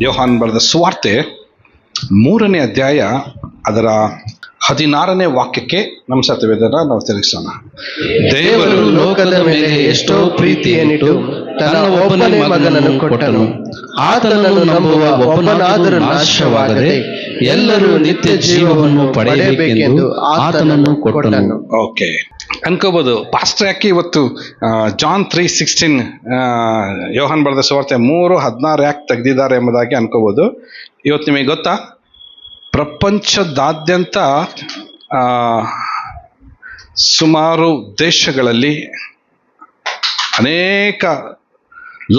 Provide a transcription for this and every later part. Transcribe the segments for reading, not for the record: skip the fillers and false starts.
ಯೋಹಾನ್ ಬರೆದ ಸುವಾರ್ತೆ 3ನೇ ಅಧ್ಯಾಯ ಅದರ 16ನೇ ವಾಕ್ಯಕ್ಕೆ ನಮ್ಮ ಸತ್ಯವೇದನ ನಾವು ತಿರುಗಿಸೋಣ. ದೇವರು ಲೋಕದ ಮೇಲೆ ಎಷ್ಟೋ ಪ್ರೀತಿಯನ್ನಿಟ್ಟು ತನ್ನ ಒಬ್ಬನೇ ಮಗನನ್ನು ಕೊಟ್ಟನು. ಆತನನ್ನು ನಂಬುವ ಒಬ್ಬನಾದರೂ ನಾಶವಾಗದೆ ಎಲ್ಲರೂ ನಿತ್ಯ ಜೀವವನ್ನು ಪಡೆಯಬೇಕೆಂದು ಆತನನ್ನು ಕೊಟ್ಟನು. ಓಕೆ, ಅನ್ಕೋಬಹುದು ಪಾಸ್ಟರ್ ಯಾಕೆ ಇವತ್ತು ಜಾನ್ 3:16 ಯೋಹಾನ್ ಬರೆದ ಸುವಾರ್ತೆ 3:16 ಯಾಕೆ ತೆಗೆದಿದ್ದಾರೆ ಎಂಬುದಾಗಿ ಅನ್ಕೋಬಹುದು. ಇವತ್ತು ನಿಮಗೆ ಗೊತ್ತಾ, ಪ್ರಪಂಚದಾದ್ಯಂತ ಸುಮಾರು ದೇಶಗಳಲ್ಲಿ ಅನೇಕ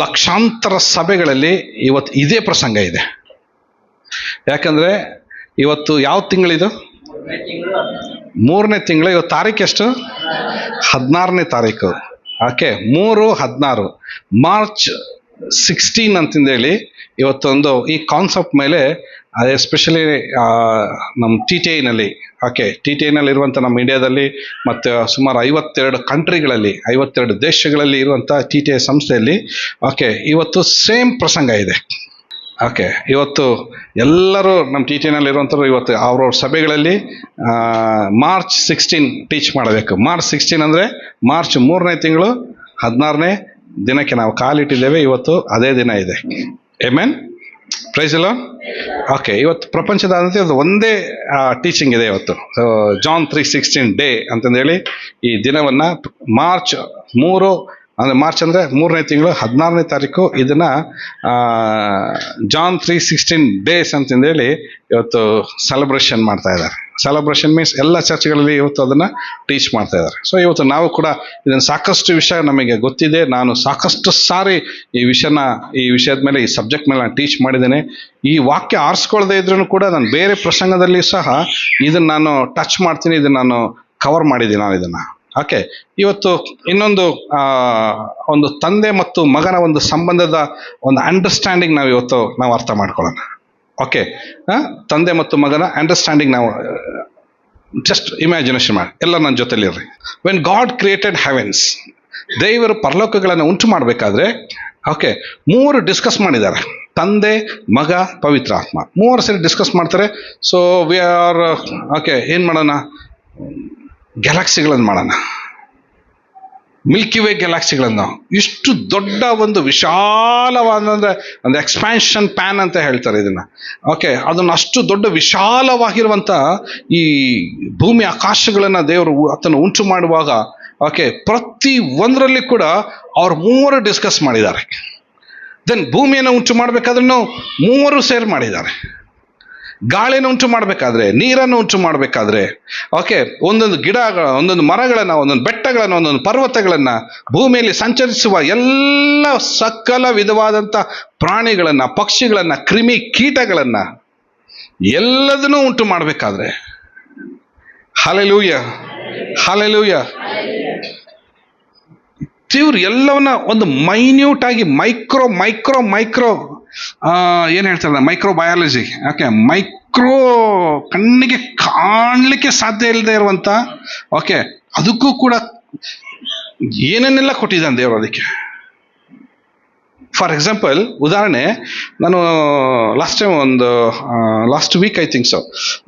ಲಕ್ಷಾಂತರ ಸಭೆಗಳಲ್ಲಿ ಇವತ್ತು ಇದೇ ಪ್ರಸಂಗ ಇದೆ. ಯಾಕಂದ್ರೆ ಇವತ್ತು ಯಾವ ತಿಂಗಳಿದು? 3ನೇ ತಿಂಗಳು. ಇವತ್ತು ತಾರೀಕು ಎಷ್ಟು? 16ನೇ ತಾರೀಕು. ಓಕೆ, 3/16 ಮಾರ್ಚ್ 16 ಅಂತಂದೇಳಿ ಇವತ್ತೊಂದು ಈ ಕಾನ್ಸೆಪ್ಟ್ ಮೇಲೆ ಎಸ್ಪೆಷಲಿ ನಮ್ಮ TTIನಲ್ಲಿ, ಓಕೆ, TTIನಲ್ಲಿ ಇರುವಂಥ ನಮ್ಮ ಇಂಡಿಯಾದಲ್ಲಿ ಮತ್ತು ಸುಮಾರು 52 ಕಂಟ್ರಿಗಳಲ್ಲಿ 52 ದೇಶಗಳಲ್ಲಿ ಇರುವಂಥ TTI ಸಂಸ್ಥೆಯಲ್ಲಿ ಓಕೆ ಇವತ್ತು ಸೇಮ್ ಪ್ರಸಂಗ ಇದೆ. ಓಕೆ, ಇವತ್ತು ಎಲ್ಲರೂ ನಮ್ಮ TTIನಲ್ಲಿ ಇರುವಂಥವ್ರು ಇವತ್ತು ಅವ್ರವ್ರ ಸಭೆಗಳಲ್ಲಿ ಮಾರ್ಚ್ 16 ಟೀಚ್ ಮಾಡಬೇಕು. ಮಾರ್ಚ್ 16 ಅಂದರೆ ಮಾರ್ಚ್ 3ನೇ ತಿಂಗಳು 16ನೇ ದಿನಕ್ಕೆ ನಾವು ಕಾಲಿಟ್ಟಿದ್ದೇವೆ. ಇವತ್ತು ಅದೇ ದಿನ ಇದೆ. Amen, praise the lord. Okay, ಇವತ್ತು ಪ್ರಪಂಚದಾದ್ಯಂತ ಇವತ್ತು ಒಂದೇ ಟೀಚಿಂಗ್ ಇದೆ. ಇವತ್ತು ಜಾನ್ 3:16 ಡೇ ಅಂತಂದೇಳಿ ಈ ದಿನವನ್ನು ಮಾರ್ಚ್ 3 ಅಂದರೆ ಮಾರ್ಚ್ ಅಂದರೆ 3ನೇ ತಿಂಗಳು 16ನೇ ತಾರೀಕು ಇದನ್ನು ಜಾನ್ 3:16 ಡೇಸ್ ಅಂತಂದೇಳಿ ಇವತ್ತು ಸೆಲೆಬ್ರೇಷನ್ ಮಾಡ್ತಾ ಇದ್ದಾರೆ. ಸೆಲೆಬ್ರೇಷನ್ ಮೀನ್ಸ್ ಎಲ್ಲ ಚರ್ಚ್ಗಳಲ್ಲಿ ಇವತ್ತು ಅದನ್ನು ಟೀಚ್ ಮಾಡ್ತಾ ಇದ್ದಾರೆ. ಸೊ ಇವತ್ತು ನಾವು ಕೂಡ ಇದನ್ನು ಸಾಕಷ್ಟು ವಿಷಯ ನಮಗೆ ಗೊತ್ತಿದೆ. ನಾನು ಸಾಕಷ್ಟು ಸಾರಿ ಈ ವಿಷಯದ ಮೇಲೆ, ಈ ಸಬ್ಜೆಕ್ಟ್ ಮೇಲೆ ನಾನು ಟೀಚ್ ಮಾಡಿದ್ದೇನೆ. ಈ ವಾಕ್ಯ ಆರಿಸ್ಕೊಳ್ಳದೆ ಇದ್ರೂ ಕೂಡ ನಾನು ಬೇರೆ ಪ್ರಸಂಗದಲ್ಲಿ ಸಹ ಇದನ್ನು ನಾನು ಟಚ್ ಮಾಡ್ತೀನಿ, ಇದನ್ನು ನಾನು ಕವರ್ ಮಾಡಿದ್ದೀನಿ ನಾನು ಇದನ್ನು. ಓಕೆ, ಇವತ್ತು ಇನ್ನೊಂದು ಒಂದು ತಂದೆ ಮತ್ತು ಮಗನ ಒಂದು ಸಂಬಂಧದ ಒಂದು ಅಂಡರ್ಸ್ಟ್ಯಾಂಡಿಂಗ್ ನಾವು ಅರ್ಥ ಮಾಡ್ಕೊಳ್ಳೋಣ. ಓಕೆ, ತಂದೆ ಮತ್ತು ಮಗನ ಅಂಡರ್ಸ್ಟ್ಯಾಂಡಿಂಗ್ ನಾವು ಜಸ್ಟ್ ಇಮ್ಯಾಜಿನೇಷನ್ ಮಾಡಿ ಎಲ್ಲ ನನ್ನ ಜೊತೆಲಿರ್ರಿ. ವೆನ್ ಗಾಡ್ ಕ್ರಿಯೇಟೆಡ್ ಹೆವೆನ್ಸ್, ದೇವರು ಪರಲೋಕಗಳನ್ನು ಉಂಟು ಮಾಡಬೇಕಾದ್ರೆ ಓಕೆ 3 ಡಿಸ್ಕಸ್ ಮಾಡಿದ್ದಾರೆ. ತಂದೆ, ಮಗ, ಪವಿತ್ರ ಆತ್ಮ 3 ಸರಿ ಡಿಸ್ಕಸ್ ಮಾಡ್ತಾರೆ. ಸೊ ವಿ ಆರ್ ಓಕೆ, ಏನು ಮಾಡೋಣ? ಗ್ಯಾಲಕ್ಸಿಗಳನ್ನು ಮಾಡೋಣ, ಮಿಲ್ಕಿ ವೇ ಗ್ಯಾಲಕ್ಸಿಗಳನ್ನು. ಇಷ್ಟು ದೊಡ್ಡ ಒಂದು ವಿಶಾಲವಾದಂದರೆ ಒಂದು ಎಕ್ಸ್ಪ್ಯಾನ್ಷನ್ ಪ್ಯಾನ್ ಅಂತ ಹೇಳ್ತಾರೆ ಇದನ್ನು. ಓಕೆ, ಅದನ್ನು ಅಷ್ಟು ದೊಡ್ಡ ವಿಶಾಲವಾಗಿರುವಂಥ ಈ ಭೂಮಿ ಆಕಾಶಗಳನ್ನು ದೇವರು ಅದನ್ನು ಉಂಟು ಮಾಡುವಾಗ ಓಕೆ ಪ್ರತಿ ಒಂದರಲ್ಲಿ ಕೂಡ ಅವ್ರು 3 ಡಿಸ್ಕಸ್ ಮಾಡಿದ್ದಾರೆ. ದೆನ್ ಭೂಮಿಯನ್ನು ಉಂಟು ಮಾಡಬೇಕಾದ್ರೂ 3 ಸೇರ್ ಮಾಡಿದ್ದಾರೆ. ಗಾಳಿನ ಉಂಟು ಮಾಡಬೇಕಾದ್ರೆ, ನೀರನ್ನು ಉಂಟು ಮಾಡಬೇಕಾದ್ರೆ ಓಕೆ ಒಂದೊಂದು ಒಂದೊಂದು ಮರಗಳನ್ನು, ಒಂದೊಂದು ಬೆಟ್ಟಗಳನ್ನು, ಒಂದೊಂದು ಪರ್ವತಗಳನ್ನು, ಭೂಮಿಯಲ್ಲಿ ಸಂಚರಿಸುವ ಎಲ್ಲ ಸಕಲ ವಿಧವಾದಂಥ ಪ್ರಾಣಿಗಳನ್ನು, ಪಕ್ಷಿಗಳನ್ನು, ಕ್ರಿಮಿ ಕೀಟಗಳನ್ನು ಎಲ್ಲದನ್ನೂ ಉಂಟು ಮಾಡಬೇಕಾದ್ರೆ ಹಲ್ಲೆಲೂಯ ಹಲ್ಲೆಲೂಯ ದೇವ್ರು ಎಲ್ಲವನ್ನ ಒಂದು ಮೈನ್ಯೂಟ್ ಆಗಿ ಮೈಕ್ರೋ ಏನು ಹೇಳ್ತಾರೆ, ಮೈಕ್ರೋಬಯಾಲಜಿ. ಓಕೆ, ಮೈಕ್ರೋ ಕಣ್ಣಿಗೆ ಕಾಣಲಿಕ್ಕೆ ಸಾಧ್ಯ ಇಲ್ಲದೆ ಇರುವಂಥ ಓಕೆ ಅದಕ್ಕೂ ಕೂಡ ಏನನ್ನೆಲ್ಲ ಕೊಟ್ಟಿದ್ದಾನೆ ದೇವರು ಅದಕ್ಕೆ. ಫಾರ್ ಎಕ್ಸಾಂಪಲ್, ಉದಾಹರಣೆ, ನಾನು last week I think so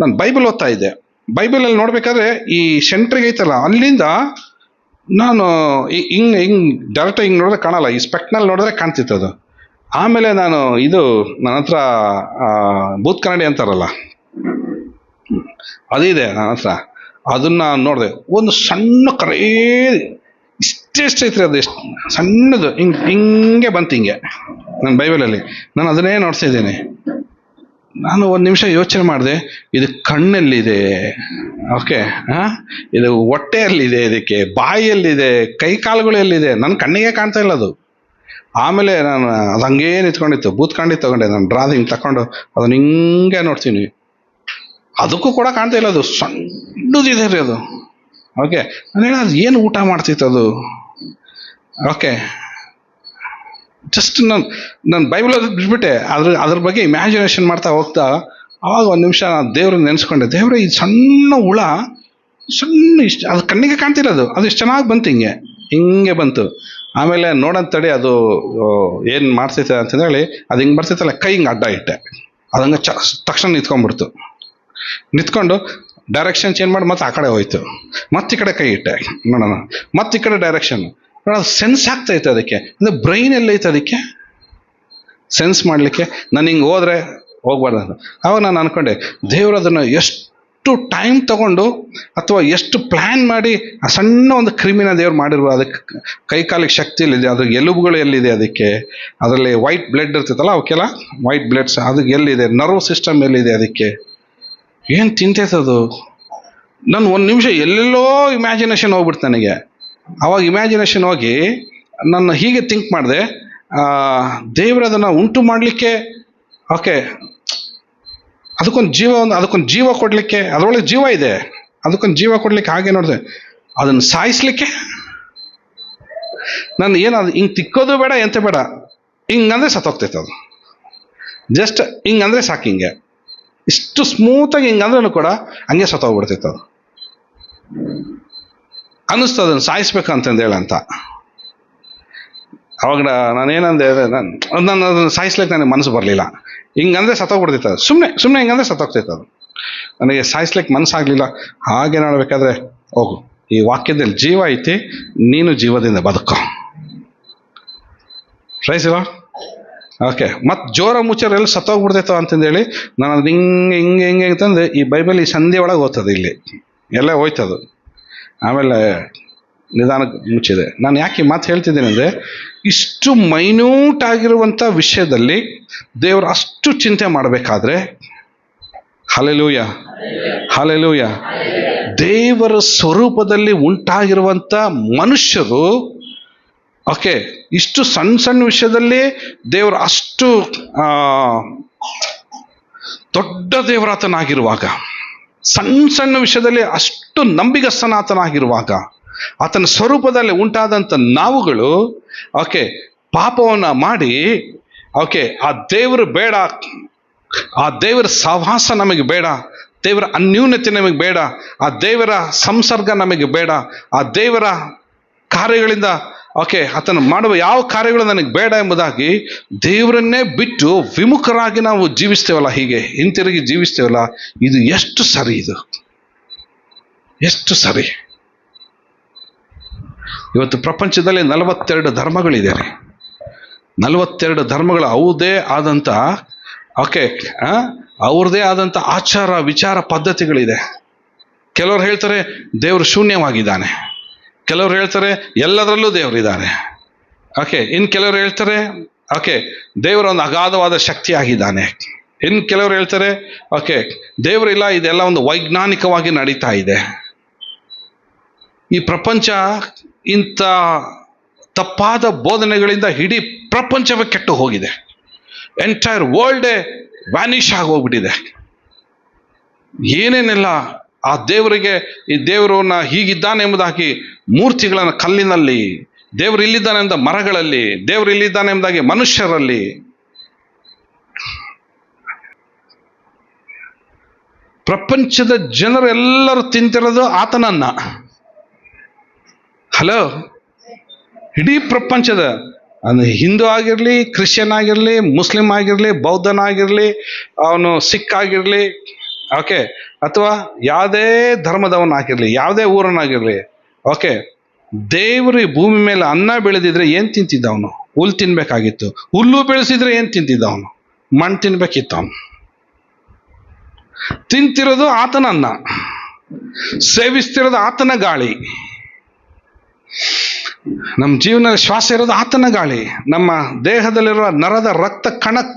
ನಾನು ಬೈಬಲ್ ಓದ್ತಾ ಇದ್ದೆ. ಬೈಬಲಲ್ಲಿ ನೋಡ್ಬೇಕಾದ್ರೆ ಈ ಸೆಂಟ್ರಿಗೆ ಐತಲ್ಲ, ಅಲ್ಲಿಂದ ನಾನು ಹಿಂಗೆ ಡೈರೆಕ್ಟಾಗಿ ಹಿಂಗೆ ನೋಡಿದ್ರೆ ಕಾಣಲ್ಲ, ಈ ಸ್ಪೆಕ್ಟ್ನಲ್ಲಿ ನೋಡಿದ್ರೆ ಕಾಣ್ತಿತ್ತು ಅದು. ಆಮೇಲೆ ನಾನು ನನ್ನ ಹತ್ರ ಬೂತ್ ಕನ್ನಡಿ ಅಂತಾರಲ್ಲ, ಅದಿದೆ ನನ್ನ ಹತ್ರ. ಅದನ್ನು ನೋಡಿದೆ, ಒಂದು ಸಣ್ಣ ಕರೇ ಇಷ್ಟೆಷ್ಟು ಐತ್ರಿ, ಅದು ಎಷ್ಟು ಸಣ್ಣದು ಹಿಂಗೆ ಬಂತು ಹಿಂಗೆ ನನ್ನ ಬೈಬಲಲ್ಲಿ. ನಾನು ಅದನ್ನೇ ನೋಡ್ತಿದ್ದೀನಿ. ನಾನು ಒಂದು ನಿಮಿಷ ಯೋಚನೆ ಮಾಡಿದೆ, ಇದು ಕಣ್ಣಲ್ಲಿದೆ, ಓಕೆ, ಇದು ಹೊಟ್ಟೆಯಲ್ಲಿದೆ, ಇದಕ್ಕೆ ಬಾಯಿಯಲ್ಲಿದೆ, ಕೈ ಕಾಲುಗಳಲ್ಲಿದೆ, ನನ್ನ ಕಣ್ಣಿಗೆ ಕಾಣ್ತಾ ಇಲ್ಲ ಅದು. ಆಮೇಲೆ ನಾನು ಅದು ಹಂಗೇ ನಿಂತ್ಕೊಂಡಿತ್ತು, ಬೂತ್ ಕನ್ನಡಿ ತಗೊಂಡೆ, ನಾನು ಡ್ರಾದ್ ಹಿಂಗೆ ತಗೊಂಡು ಅದನ್ನ ಹಿಂಗೆ ನೋಡ್ತೀನಿ, ಅದಕ್ಕೂ ಕೂಡ ಕಾಣ್ತಾ ಇಲ್ಲ, ಅದು ಸಣ್ಣದಿದೆ ರೀ ಅದು. ಓಕೆ, ನಾನು ಹೇಳ ಅದು ಏನು ಊಟ ಮಾಡ್ತಿತ್ತು ಅದು. ಓಕೆ, ಜಸ್ಟ್ ನಾನು ಬೈಬಲ್ ಬಿಟ್ಬಿಟ್ಟೆ, ಅದ್ರ ಬಗ್ಗೆ ಇಮ್ಯಾಜಿನೇಷನ್ ಮಾಡ್ತಾ ಹೋಗ್ತಾ ಆವಾಗ ಒಂದು ನಿಮಿಷ ನಾನು ದೇವ್ರನ್ನ ನೆನೆಸ್ಕೊಂಡೆ. ದೇವ್ರೆ, ಈ ಸಣ್ಣ ಹುಳ ಇಷ್ಟು ಅದು ಕಣ್ಣಿಗೆ ಕಾಣ್ತಿರೋದು, ಅದು ಇಷ್ಟು ಚೆನ್ನಾಗಿ ಬಂತು, ಹಿಂಗೆ ಬಂತು. ಆಮೇಲೆ ನೋಡಂತಡಿ ಅದು ಏನು ಮಾಡ್ತೈತೆ ಅಂತಂದೇಳಿ ಅದು ಹಿಂಗೆ ಬರ್ತೈತಲ್ಲ, ಕೈ ಹಿಂಗೆ ಅಡ್ಡ ಇಟ್ಟೆ, ಅದಂಗೆ ತಕ್ಷಣ ನಿಂತ್ಕೊಂಡ್ಬಿಡ್ತು. ನಿಂತ್ಕೊಂಡು ಡೈರೆಕ್ಷನ್ ಚೇಂಜ್ ಮಾಡಿ ಮತ್ತೆ ಆ ಕಡೆ ಹೋಯ್ತು. ಮತ್ತೆ ಈ ಕಡೆ ಕೈ ಇಟ್ಟೆ, ನೋಡೋಣ, ಮತ್ತೆ ಈ ಕಡೆ ಡೈರೆಕ್ಷನ್. ಅದು ಸೆನ್ಸ್ ಆಗ್ತೈತೆ ಅದಕ್ಕೆ. ಅಂದರೆ ಬ್ರೈನ್ ಎಲ್ಲೈತೆ ಅದಕ್ಕೆ ಸೆನ್ಸ್ ಮಾಡಲಿಕ್ಕೆ. ನಾನು ಹಿಂಗೆ ಹೋದರೆ ಹೋಗ್ಬಾರ್ದು. ಆವಾಗ ನಾನು ಅನ್ಕೊಂಡೆ, ದೇವರು ಅದನ್ನು ಎಷ್ಟು ಟೈಮ್ ತಗೊಂಡು ಅಥವಾ ಎಷ್ಟು ಪ್ಲ್ಯಾನ್ ಮಾಡಿ ಆ ಸಣ್ಣ ಒಂದು ಕ್ರಿಮಿನ ದೇವ್ರು ಮಾಡಿರುವ, ಅದಕ್ಕೆ ಕೈ ಕಾಲಿಗೆ ಶಕ್ತಿ ಎಲ್ಲಿದೆ, ಅದ್ರ ಎಲುಬುಗಳು ಎಲ್ಲಿದೆ, ಅದಕ್ಕೆ ಅದರಲ್ಲಿ ವೈಟ್ ಬ್ಲಡ್ ಇರ್ತೈತಲ್ಲ, ಅವಕ್ಕೆಲ್ಲ ವೈಟ್ ಬ್ಲಡ್ಸ್ ಅದಕ್ಕೆ ಎಲ್ಲಿದೆ, ನರ್ವ್ ಸಿಸ್ಟಮ್ ಎಲ್ಲಿದೆ, ಅದಕ್ಕೆ ಏನು ತಿಂತೈತದು. ನಾನು ಒಂದು ನಿಮಿಷ ಎಲ್ಲೆಲ್ಲೋ ಇಮ್ಯಾಜಿನೇಷನ್ ಹೋಗ್ಬಿಡ್ತು ನನಗೆ. ಅವಾಗ ಇಮ್ಯಾಜಿನೇಷನ್ ಹೋಗಿ ನಾನು ಹೀಗೆ ಥಿಂಕ್ ಮಾಡಿದೆ, ದೇವರು ಅದನ್ನು ಉಂಟು ಮಾಡಲಿಕ್ಕೆ, ಓಕೆ, ಅದಕ್ಕೊಂದು ಜೀವ ಕೊಡಲಿಕ್ಕೆ, ಅದರೊಳಗೆ ಜೀವ ಇದೆ, ಅದಕ್ಕೊಂದು ಜೀವ ಕೊಡಲಿಕ್ಕೆ, ಹಾಗೆ ನೋಡಿದೆ ಅದನ್ನು ಸಾಯಿಸ್ಲಿಕ್ಕೆ. ನಾನು ಏನದು ಹಿಂಗೆ ತಿಕ್ಕೋದು ಬೇಡ, ಎಂತ ಬೇಡ, ಹಿಂಗಂದ್ರೆ ಸತ್ತೋಗ್ತೈತೆ ಅದು. ಜಸ್ಟ್ ಹಿಂಗಂದ್ರೆ ಸಾಕು, ಹಿಂಗೆ ಇಷ್ಟು ಸ್ಮೂತಾಗಿ ಹಿಂಗಂದ್ರೂ ಕೂಡ ಹಂಗೆ ಸತ್ತೋಗ್ಬಿಡ್ತೈತೆ ಅದು. ಅನ್ನಿಸ್ತು ಅದನ್ನು ಸಾಯಿಸ್ಬೇಕು ಅಂತಂದೇಳಂತ. ಅವಾಗ ನಾನೇನಂದೆ, ನಾನು ಅದನ್ನು ಸಾಯಿಸ್ಲಿಕ್ಕೆ ನನಗೆ ಮನಸ್ಸು ಬರಲಿಲ್ಲ. ಹಿಂಗಂದ್ರೆ ಸತ್ತೋಗ್ಬಿಡ್ತೈತೆ ಅದು, ಸುಮ್ಮನೆ ಹಿಂಗಂದ್ರೆ ಸತ್ತೋಗ್ತೈತೆ ಅದು. ನನಗೆ ಸಾಯಿಸ್ಲಿಕ್ಕೆ ಮನಸ್ಸಾಗಲಿಲ್ಲ. ಹಾಗೆ ನೋಡ್ಬೇಕಾದ್ರೆ, ಹೋಗು, ಈ ವಾಕ್ಯದಲ್ಲಿ ಜೀವ ಐತಿ, ನೀನು ಜೀವದಿಂದ ಬದುಕೋ. ರೈಸಿವಾ ಓಕೆ. ಮತ್ತು ಜೋರ ಮುಚ್ಚೋರು ಎಲ್ಲ ಸತ್ತೋಗ್ಬಿಡ್ತೈತೋ ಅಂತಂದೇಳಿ ನಾನು ಅದು ಹಿಂಗೆ ಅಂತಂದು ಈ ಬೈಬಲ್ ಈ ಸಂಧಿ ಒಳಗೆ ಓದ್ತದೆ, ಇಲ್ಲಿ ಎಲ್ಲ ಹೋಯ್ತದು. ಆಮೇಲೆ ನಿಧಾನಕ್ಕೆ ಮುಚ್ಚಿದೆ. ನಾನು ಯಾಕೆ ಈ ಮಾತು ಹೇಳ್ತಿದ್ದೀನಿ ಅಂದರೆ, ಇಷ್ಟು ಮೈನ್ಯೂಟ್ ಆಗಿರುವಂಥ ವಿಷಯದಲ್ಲಿ ದೇವರು ಅಷ್ಟು ಚಿಂತೆ ಮಾಡಬೇಕಾದ್ರೆ, ಹಲ್ಲೆಲೂಯ ಹಲ್ಲೆಲೂಯ, ದೇವರ ಸ್ವರೂಪದಲ್ಲಿ ಉಂಟಾಗಿರುವಂಥ ಮನುಷ್ಯರು, ಓಕೆ, ಇಷ್ಟು ಸಣ್ಣ ವಿಷಯದಲ್ಲಿ ದೇವರು ಅಷ್ಟು ದೊಡ್ಡ ದೇವರಾತನಾಗಿರುವಾಗ, ಸಣ್ಣ ವಿಷಯದಲ್ಲಿ ಅಷ್ಟು ನಂಬಿಗಸ್ತನಾತನಾಗಿರುವಾಗ, ಆತನ ಸ್ವರೂಪದಲ್ಲಿ ಉಂಟಾದಂಥ ನಾವುಗಳು, ಓಕೆ, ಪಾಪವನ್ನು ಮಾಡಿ, ಓಕೆ, ಆ ದೇವರು ಬೇಡ, ಆ ದೇವರ ಸಹವಾಸ ನಮಗೆ ಬೇಡ, ದೇವರ ಅನ್ಯೂನ್ಯತೆ ನಮಗೆ ಬೇಡ, ಆ ದೇವರ ಸಂಸರ್ಗ ನಮಗೆ ಬೇಡ, ಆ ದೇವರ ಕಾರ್ಯಗಳಿಂದ, ಓಕೆ, ಆತನು ಮಾಡುವ ಯಾವ ಕಾರ್ಯಗಳು ನನಗೆ ಬೇಡ ಎಂಬುದಾಗಿ ದೇವರನ್ನೇ ಬಿಟ್ಟು ವಿಮುಖರಾಗಿ ನಾವು ಜೀವಿಸ್ತೇವಲ್ಲ, ಹೀಗೆ ಹಿಂತಿರುಗಿ ಜೀವಿಸ್ತೇವಲ್ಲ, ಇದು ಎಷ್ಟು ಸರಿ, ಇದು ಎಷ್ಟು ಸರಿ. ಇವತ್ತು ಪ್ರಪಂಚದಲ್ಲಿ 42 ಧರ್ಮಗಳಿದೆ ರೀ. 42 ಧರ್ಮಗಳು ಅವ್ರದೇ ಆದಂಥ, ಓಕೆ, ಅವ್ರದ್ದೇ ಆದಂಥ ಆಚಾರ ವಿಚಾರ ಪದ್ಧತಿಗಳಿದೆ. ಕೆಲವರು ಹೇಳ್ತಾರೆ ದೇವರು ಶೂನ್ಯವಾಗಿದ್ದಾನೆ, ಕೆಲವರು ಹೇಳ್ತಾರೆ ಎಲ್ಲದರಲ್ಲೂ ದೇವರಿದ್ದಾರೆ, ಓಕೆ, ಇನ್ನು ಕೆಲವರು ಹೇಳ್ತಾರೆ, ಓಕೆ, ದೇವರ ಒಂದು ಅಗಾಧವಾದ ಶಕ್ತಿ ಆಗಿದ್ದಾನೆ, ಇನ್ನು ಕೆಲವರು ಹೇಳ್ತಾರೆ, ಓಕೆ, ದೇವರಿಲ್ಲ, ಇದೆಲ್ಲ ಒಂದು ವೈಜ್ಞಾನಿಕವಾಗಿ ನಡೀತಾ ಇದೆ. ಈ ಪ್ರಪಂಚ ಇಂಥ ತಪ್ಪಾದ ಬೋಧನೆಗಳಿಂದ ಇಡೀ ಪ್ರಪಂಚವೇ ಕೆಟ್ಟು ಹೋಗಿದೆ. ಎಂಟೈರ್ ವರ್ಲ್ಡೇ ವ್ಯಾನಿಷ್ ಆಗಿ ಹೋಗ್ಬಿಟ್ಟಿದೆ. ಏನೇನೆಲ್ಲ ಆ ದೇವರಿಗೆ, ಈ ದೇವರನ್ನ ಹೀಗಿದ್ದಾನೆ ಎಂಬುದಾಗಿ ಮೂರ್ತಿಗಳನ್ನು ಕಲ್ಲಿನಲ್ಲಿ, ದೇವರು ಇಲ್ಲಿದ್ದಾನೆ ಎಂಬ ಮರಗಳಲ್ಲಿ, ದೇವರು ಇಲ್ಲಿದ್ದಾನೆ ಎಂಬುದಾಗಿ ಮನುಷ್ಯರಲ್ಲಿ, ಪ್ರಪಂಚದ ಜನರು ಎಲ್ಲರೂ ತಿಂತಿರೋದು ಆತನನ್ನ. ಹಲೋ, ಇಡೀ ಪ್ರಪಂಚದ, ಅದು ಹಿಂದೂ ಆಗಿರಲಿ, ಕ್ರಿಶ್ಚಿಯನ್ ಆಗಿರಲಿ, ಮುಸ್ಲಿಂ ಆಗಿರಲಿ, ಬೌದ್ಧನಾಗಿರಲಿ, ಅವನು ಸಿಖ್ ಆಗಿರಲಿ, ಓಕೆ, ಅಥವಾ ಯಾವುದೇ ಧರ್ಮದವನಾಗಿರಲಿ, ಯಾವುದೇ ಊರನ್ನಾಗಿರಲಿ, ಓಕೆ, ದೇವರು ಈ ಭೂಮಿ ಮೇಲೆ ಅನ್ನ ಬೆಳೆದಿದ್ರೆ ಏನು ತಿಂತಿದ್ದ ಅವನು? ಹುಲ್ಲು ತಿನ್ಬೇಕಾಗಿತ್ತು. ಹುಲ್ಲು ಬೆಳೆಸಿದ್ರೆ ಏನು ತಿಂತಿದ್ದ ಅವನು? ಮಣ್ಣು ತಿನ್ಬೇಕಿತ್ತು. ಅವನು ತಿಂತಿರೋದು ಆತನ ಅನ್ನ, ಸೇವಿಸ್ತಿರೋದು ಆತನ ಗಾಳಿ, ನಮ್ಮ ಜೀವನದಲ್ಲಿ ಶ್ವಾಸ ಇರೋದು ಆತನ ಗಾಳಿ, ನಮ್ಮ ದೇಹದಲ್ಲಿರುವ ನರದ ರಕ್ತ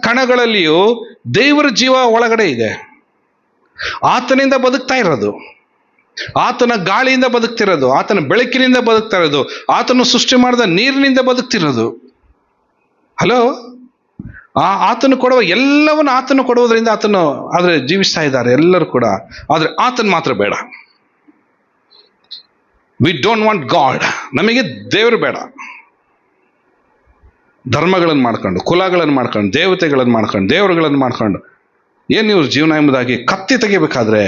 ಕಣಗಳಲ್ಲಿಯೂ ದೇವರ ಜೀವ ಒಳಗಡೆ ಇದೆ. ಆತನಿಂದ ಬದುಕ್ತಾ ಇರೋದು, ಆತನ ಗಾಳಿಯಿಂದ ಬದುಕ್ತಿರೋದು, ಆತನ ಬೆಳಕಿನಿಂದ ಬದುಕ್ತಾ ಇರೋದು, ಆತನು ಸೃಷ್ಟಿ ಮಾಡಿದ ನೀರಿನಿಂದ ಬದುಕ್ತಿರೋದು. ಹಲೋ, ಆತನು ಕೊಡುವ ಎಲ್ಲವನ್ನು ಆತನು ಕೊಡುವುದರಿಂದ ಆತನು ಆದರೆ ಜೀವಿಸ್ತಾ ಇದ್ದಾರೆ ಎಲ್ಲರೂ ಕೂಡ. ಆದರೆ ಆತನು ಮಾತ್ರ ಬೇಡ. We don't want god. ನಮಗೆ ದೇವರು ಬೇಡ. ಧರ್ಮಗಳನ್ನು ಮಾಡ್ಕೊಂಡು, ಕುಲಗಳನ್ನು ಮಾಡ್ಕೊಂಡು, ದೇವತೆಗಳನ್ನು ಮಾಡ್ಕೊಂಡು, ದೇವರುಗಳನ್ನು ಮಾಡ್ಕೊಂಡು ಏನು ಇವ್ರ ಜೀವನ ಎಂಬುದಾಗಿ ಕತ್ತಿ ತೆಗಿಬೇಕಾದ್ರೆ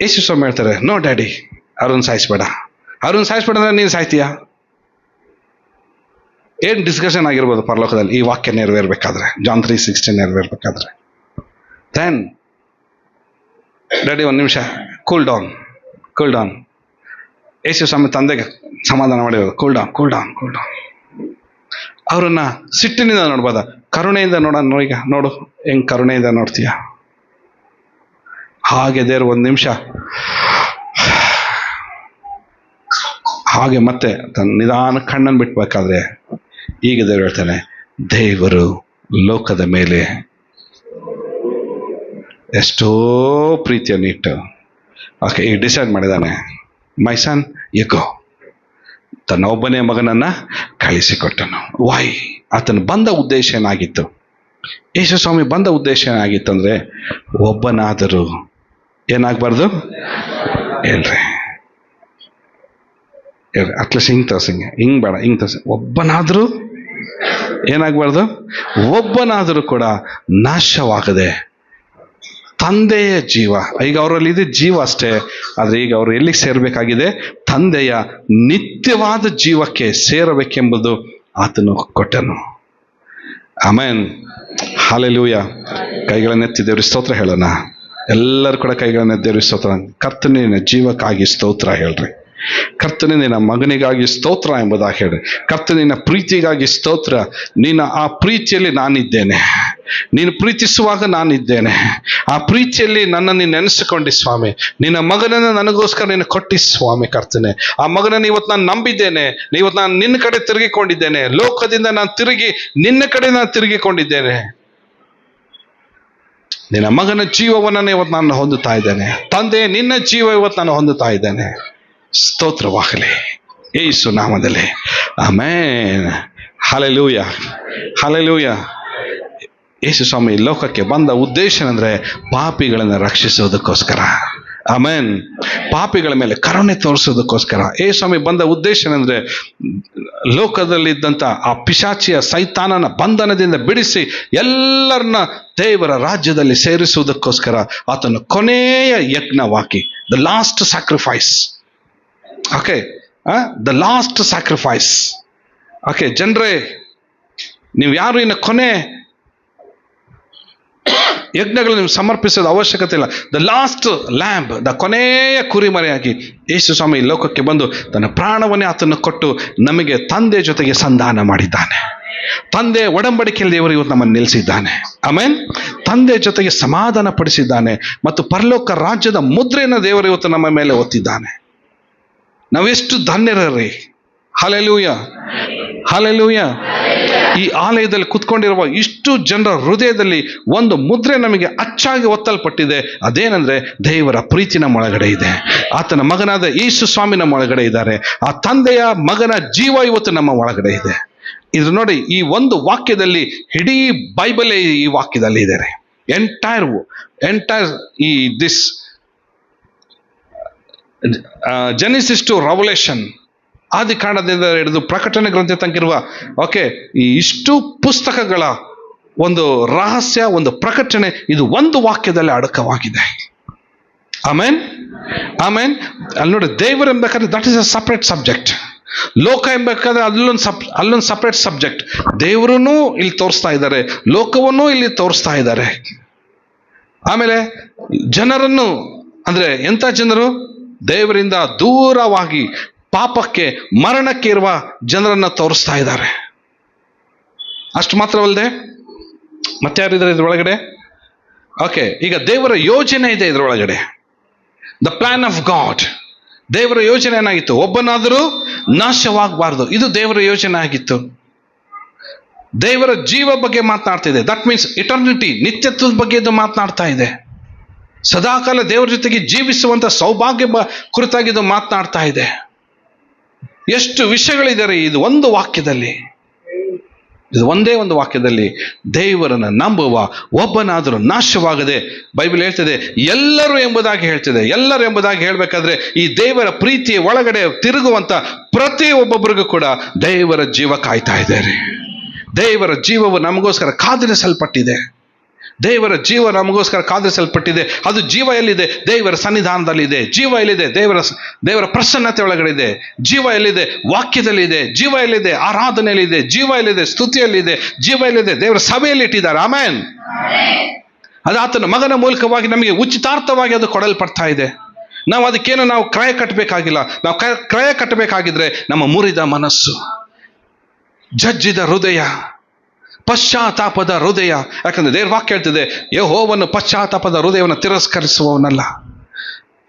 ಯೇಸು ಸ್ವಾಮಿ ಹೇಳ್ತಾರೆ, ನೋ ಡ್ಯಾಡಿ, ಅವ್ರನ್ನ ಸಾಯಿಸ್ಬೇಡ, ಅವ್ರನ್ನ ಸಾಯಿಸ್ಬೇಡ ಅಂದ್ರೆ ನೀನು ಸಾಯ್ತೀಯ? ಏನು ಡಿಸ್ಕಷನ್ ಆಗಿರ್ಬೋದು ಪರಲೋಕದಲ್ಲಿ ಈ ವಾಕ್ಯ ನೆರವೇರ್ಬೇಕಾದ್ರೆ, ಜಾನ್ 3:16 ನೆರವೇರ್ಬೇಕಾದ್ರೆ. ದೆನ್ ಡ್ಯಾಡಿ ಒಂದು ನಿಮಿಷ, ಕೂಲ್ ಡೌನ್. ಯೇಸು ಸ್ವಾಮಿ ತಂದೆಗೆ ಸಮಾಧಾನ ಮಾಡಿರೋದು, ಕೂಲ್ ಡೌನ್. ಅವರನ್ನ ಸಿಟ್ಟಿನಿಂದ ನೋಡ್ಬೋದ, ಕರುಣೆಯಿಂದ ನೋಡೋಣ. ಈಗ ನೋಡು ಹೆಂಗ್ ಕರುಣೆಯಿಂದ ನೋಡ್ತೀಯ. ಹಾಗೆ ದೇವ್ರು ಒಂದು ನಿಮಿಷ ಹಾಗೆ ಮತ್ತೆ ತನ್ನ ನಿಧಾನ ಕಣ್ಣನ್ನು ಬಿಟ್ಬೇಕಾದ್ರೆ ಈಗ ದೇವ್ರು ಹೇಳ್ತಾನೆ, ದೇವರು ಲೋಕದ ಮೇಲೆ ಎಷ್ಟೋ ಪ್ರೀತಿಯನ್ನು ಇಟ್ಟು ಓಕೆ ಈಗ ಡಿಸೈಡ್ ಮಾಡಿದ್ದಾನೆ, ಮೈ ಸನ್ ಯು ಗೋ. ತನ್ನ ಒಬ್ಬನೇ ಮಗನನ್ನ ಕಳಿಸಿಕೊಟ್ಟನು. ವೈ? ಆತನು ಬಂದ ಉದ್ದೇಶ ಏನಾಗಿತ್ತು? ಯೇಸು ಸ್ವಾಮಿ ಬಂದ ಉದ್ದೇಶ ಏನಾಗಿತ್ತು ಅಂದ್ರೆ, ಒಬ್ಬನಾದರೂ ಏನಾಗಬಾರ್ದು ಹೇಳ್ರಿ, ಅಟ್ಲೀಸ್ಟ್ ಹಿಂಗ್ ತೋರ್ಸಂಗೆ, ಹಿಂಗ್ ಬೇಡ, ಹಿಂಗ್ ತೋರ್ಸ. ಒಬ್ಬನಾದರೂ ಏನಾಗಬಾರ್ದು, ಒಬ್ಬನಾದರೂ ಕೂಡ ನಾಶವಾಗದೆ ತಂದೆಯ ಜೀವ. ಈಗ ಅವರಲ್ಲಿ ಇದೆ ಜೀವ ಅಷ್ಟೇ, ಆದರೆ ಈಗ ಅವರು ಎಲ್ಲಿಗೆ ಸೇರಬೇಕಾಗಿದೆ? ತಂದೆಯ ನಿತ್ಯವಾದ ಜೀವಕ್ಕೆ ಸೇರಬೇಕೆಂಬುದು ಆತನು ಕೊಟ್ಟನು. Amen, hallelujah. ಕೈಗಳನ್ನೆತ್ತಿ ದೇವರಿಗೆ ಸ್ತೋತ್ರ ಹೇಳೋಣ. ಎಲ್ಲರೂ ಕೂಡ ಕೈಗಳನ್ನೆತ್ತಿ ದೇವರಿಗೆ ಸ್ತೋತ್ರ. ಕರ್ತನಿನ ಜೀವಕ್ಕಾಗಿ ಸ್ತೋತ್ರ ಹೇಳ್ರಿ. ಕರ್ತನೆ ನಿನ್ನ ಮಗನಿಗಾಗಿ ಸ್ತೋತ್ರ ಎಂಬುದಾಗಿ ಹೇಳಿ. ಕರ್ತನಿನ ಪ್ರೀತಿಗಾಗಿ ಸ್ತೋತ್ರ. ನಿನ್ನ ಆ ಪ್ರೀತಿಯಲ್ಲಿ ನಾನಿದ್ದೇನೆ, ನೀನು ಪ್ರೀತಿಸುವಾಗ ನಾನಿದ್ದೇನೆ. ಆ ಪ್ರೀತಿಯಲ್ಲಿ ನನ್ನನ್ನು ನೆನೆಸಿಕೊಂಡಿ ಸ್ವಾಮಿ. ನಿನ್ನ ಮಗನನ್ನು ನನಗೋಸ್ಕರ ನೀನು ಕೊಟ್ಟಿ ಸ್ವಾಮಿ. ಕರ್ತನೆ, ಆ ಮಗನನ್ನು ಇವತ್ತು ನಾನು ನಂಬಿದ್ದೇನೆ. ಇವತ್ತು ನಾನು ನಿನ್ನ ಕಡೆ ತಿರುಗಿಕೊಂಡಿದ್ದೇನೆ. ಲೋಕದಿಂದ ನಾನು ತಿರುಗಿ ನಿನ್ನ ಕಡೆ ನಾನು ತಿರುಗಿಕೊಂಡಿದ್ದೇನೆ. ನಿನ್ನ ಮಗನ ಜೀವವನ್ನು ಇವತ್ತು ನಾನು ಹೊಂದುತ್ತಾ ಇದ್ದೇನೆ. ತಂದೆ, ನಿನ್ನ ಜೀವ ಇವತ್ತು ನಾನು ಹೊಂದುತ್ತಾ ಇದ್ದೇನೆ. ಸ್ತೋತ್ರವಾಗಲಿ ಯೇಸು ನಾಮದಲ್ಲಿ. Amen, hallelujah, hallelujah. ಯೇಸು ಸ್ವಾಮಿ ಲೋಕಕ್ಕೆ ಬಂದ ಉದ್ದೇಶ ಅಂದ್ರೆ ಪಾಪಿಗಳನ್ನು ರಕ್ಷಿಸೋದಕ್ಕೋಸ್ಕರ. ಆಮೆನ್. ಪಾಪಿಗಳ ಮೇಲೆ ಕರುಣೆ ತೋರಿಸೋದಕ್ಕೋಸ್ಕರ ಯೇಸು ಸ್ವಾಮಿ ಬಂದ ಉದ್ದೇಶ ಅಂದ್ರೆ ಲೋಕದಲ್ಲಿದ್ದಂಥ ಆ ಪಿಶಾಚಿಯ ಸೈತಾನನ ಬಂಧನದಿಂದ ಬಿಡಿಸಿ ಎಲ್ಲರನ್ನ ದೇವರ ರಾಜ್ಯದಲ್ಲಿ ಸೇರಿಸುವುದಕ್ಕೋಸ್ಕರ ಆತನು ಕೊನೆಯ ಯಜ್ಞವಾಗಿ, the last sacrifice. Okay, the last sacrifice. Okay ಜನರೇ, ನೀವು ಯಾರು ಇನ್ನು ಕೊನೆ ಯಜ್ಞಗಳು ನೀವು ಸಮರ್ಪಿಸೋದು ಅವಶ್ಯಕತೆ ಇಲ್ಲ. ದ ಲಾಸ್ಟ್ ಲ್ಯಾಂಬ್, ದ ಕೊನೆಯ ಕುರಿಮರೆಯಾಗಿ ಯೇಸು ಸ್ವಾಮಿ ಲೋಕಕ್ಕೆ ಬಂದು ತನ್ನ ಪ್ರಾಣವನ್ನೇ ಆತನ್ನು ಕೊಟ್ಟು ನಮಗೆ ತಂದೆ ಜೊತೆಗೆ ಸಂಧಾನ ಮಾಡಿದ್ದಾನೆ. ತಂದೆ ಒಡಂಬಡಿಕೆಯಲ್ಲಿ ದೇವರು ಇವತ್ತು ನಮ್ಮನ್ನು ನಿಲ್ಲಿಸಿದ್ದಾನೆ. ಆಮೆನ್. ತಂದೆ ಜೊತೆಗೆ ಸಮಾಧಾನ ಪಡಿಸಿದ್ದಾನೆ ಮತ್ತು ಪರಲೋಕ ರಾಜ್ಯದ ಮುದ್ರೆಯನ್ನು ದೇವರು ಇವತ್ತು ನಮ್ಮ ಮೇಲೆ ಒತ್ತಿದ್ದಾನೆ. ನಾವೆಷ್ಟು ಧನ್ಯರೇ. Hallelujah, hallelujah. ಈ ಆಲಯದಲ್ಲಿ ಕುತ್ಕೊಂಡಿರುವ ಇಷ್ಟು ಜನರ ಹೃದಯದಲ್ಲಿ ಒಂದು ಮುದ್ರೆ ನಮಗೆ ಅಚ್ಚಾಗಿ ಒತ್ತಲ್ಪಟ್ಟಿದೆ. ಅದೇನೆಂದ್ರೆ ದೇವರ ಪ್ರೀತಿ ನಮ್ಮ ಒಳಗಡೆ ಇದೆ. ಆತನ ಮಗನಾದ ಯೇಸು ಸ್ವಾಮಿ ನಮ್ಮ ಒಳಗಡೆ ಇದ್ದಾರೆ. ಆ ತಂದೆಯ ಮಗನ ಜೀವ ಇವತ್ತು ನಮ್ಮ ಒಳಗಡೆ ಇದೆ. ಇದು ನೋಡಿ, ಈ ಒಂದು ವಾಕ್ಯದಲ್ಲಿ ಇಡೀ ಬೈಬಲ್ ಈ ವಾಕ್ಯದಲ್ಲಿ ಇದೆ. ಎಂಟೈರ್ ಈ ದಿಸ್ ಜೆನೆಸಿಸ್ ಟು ರೆವಲ್ಯೂಷನ್, ಆದಿ ಕಾಂಡದಿಂದ ಹಿಡಿದು ಪ್ರಕಟಣೆ ಗ್ರಂಥ ತನಕಿರುವ ಓಕೆ ಈ ಇಷ್ಟು ಪುಸ್ತಕಗಳ ಒಂದು ರಹಸ್ಯ, ಒಂದು ಪ್ರಕಟಣೆ ಇದು ಒಂದು ವಾಕ್ಯದಲ್ಲಿ ಅಡಕವಾಗಿದೆ. ಆಮೇನ್, ಆಮೇನ್. ಅಲ್ಲಿ ನೋಡಿ, ದೇವರು ಎಂಬೇಕಾದ್ರೆ that is a separate subject. ಲೋಕ ಎಂಬೇಕಾದ್ರೆ ಅಲ್ಲೊಂದು ಸಪ್ರೇಟ್ ಸಬ್ಜೆಕ್ಟ್. ದೇವರನ್ನೂ ಇಲ್ಲಿ ತೋರಿಸ್ತಾ ಇದ್ದಾರೆ, ಲೋಕವನ್ನೂ ಇಲ್ಲಿ ತೋರಿಸ್ತಾ ಇದ್ದಾರೆ. ಆಮೇಲೆ ಜನರನ್ನು ಅಂದ್ರೆ ಎಂಥ ಜನರು? ದೇವರಿಂದ ದೂರವಾಗಿ ಪಾಪಕ್ಕೆ ಮರಣಕ್ಕೆ ಇರುವ ಜನರನ್ನ ತೋರಿಸ್ತಾ ಇದ್ದಾರೆ. ಅಷ್ಟು ಮಾತ್ರವಲ್ಲದೆ ಮತ್ತೆ ಯಾರಿದ್ದಾರೆ ಇದ್ರೊಳಗಡೆ? ಓಕೆ, ಈಗ ದೇವರ ಯೋಜನೆ ಇದೆ ಇದ್ರೊಳಗಡೆ. The plan of God. ದೇವರ ಯೋಜನೆ ಏನಾಗಿತ್ತು? ಒಬ್ಬನಾದರೂ ನಾಶವಾಗಬಾರ್ದು. ಇದು ದೇವರ ಯೋಜನೆ ಆಗಿತ್ತು. ದೇವರ ಜೀವ ಬಗ್ಗೆ ಮಾತನಾಡ್ತಿದೆ. ದಟ್ ಮೀನ್ಸ್ ಇಟರ್ನಿಟಿ, ನಿತ್ಯತ್ವದ ಬಗ್ಗೆ ಇದು ಮಾತನಾಡ್ತಾ ಇದೆ. ಸದಾಕಾಲ ದೇವರ ಜೊತೆಗೆ ಜೀವಿಸುವಂತ ಸೌಭಾಗ್ಯ ಕುರಿತಾಗಿದ್ದು ಮಾತನಾಡ್ತಾ ಇದೆ. ಎಷ್ಟು ವಿಷಯಗಳಿದ್ದಾರೆ ಇದು ಒಂದು ವಾಕ್ಯದಲ್ಲಿ. ಇದು ಒಂದೇ ಒಂದು ವಾಕ್ಯದಲ್ಲಿ ದೇವರನ್ನು ನಂಬುವ ಒಬ್ಬನಾದರೂ ನಾಶವಾಗದೆ, ಬೈಬಲ್ ಹೇಳ್ತಿದೆ ಎಲ್ಲರೂ ಎಂಬುದಾಗಿ ಹೇಳ್ತಿದೆ. ಎಲ್ಲರೂ ಎಂಬುದಾಗಿ ಹೇಳಬೇಕಾದ್ರೆ ಈ ದೇವರ ಪ್ರೀತಿಯ ಒಳಗಡೆ ತಿರುಗುವಂತ ಪ್ರತಿ ಒಬ್ಬೊಬ್ಬರಿಗೂ ಕೂಡ ದೇವರ ಜೀವ ಕಾಯ್ತಾ ಇದ್ದಾರೆ. ದೇವರ ಜೀವವು ನಮಗೋಸ್ಕರ ಕಾದಿರಿಸಲ್ಪಟ್ಟಿದೆ. ದೇವರ ಜೀವ ನಮಗೋಸ್ಕರ ಕಾದಿರಿಸಲ್ಪಟ್ಟಿದೆ. ಅದು ಜೀವ ಎಲ್ಲಿದೆ? ದೇವರ ಸನ್ನಿಧಾನದಲ್ಲಿದೆ. ಜೀವ ಎಲ್ಲಿದೆ? ದೇವರ ಪ್ರಸನ್ನತೆ ಒಳಗಡೆ ಇದೆ. ಜೀವ ಎಲ್ಲಿದೆ? ವಾಕ್ಯದಲ್ಲಿದೆ. ಜೀವ ಎಲ್ಲಿದೆ? ಆರಾಧನೆಯಲ್ಲಿದೆ. ಜೀವ ಎಲ್ಲಿದೆ? ಸ್ತುತಿಯಲ್ಲಿದೆ. ಜೀವ ಎಲ್ಲಿದೆ? ದೇವರ ಸಭೆಯಲ್ಲಿ ಇಟ್ಟಿದ್ದಾರೆ. ಆಮೆನ್. ಅದು ಆತನ ಮಗನ ಮೂಲಕವಾಗಿ ನಮಗೆ ಉಚಿತಾರ್ಥವಾಗಿ ಅದು ಕೊಡಲ್ಪಡ್ತಾ ಇದೆ. ನಾವು ಅದಕ್ಕೇನು ನಾವು ಕ್ರಯ ಕಟ್ಟಬೇಕಾಗಿಲ್ಲ. ನಾವು ಕ್ರಯ ಕಟ್ಟಬೇಕಾಗಿದ್ರೆ ನಮ್ಮ ಮುರಿದ ಮನಸ್ಸು, ಜಜ್ಜಿದ ಹೃದಯ, ಪಶ್ಚಾತ್ತಾಪದ ಹೃದಯ. ಯಾಕಂದ್ರೆ ದೇವ್ರ ವಾಕ್ಯ ಹೇಳ್ತಿದೆ, ಯೆಹೋವನು ಪಶ್ಚಾತ್ತಾಪದ ಹೃದಯವನ್ನು ತಿರಸ್ಕರಿಸುವವನಲ್ಲ.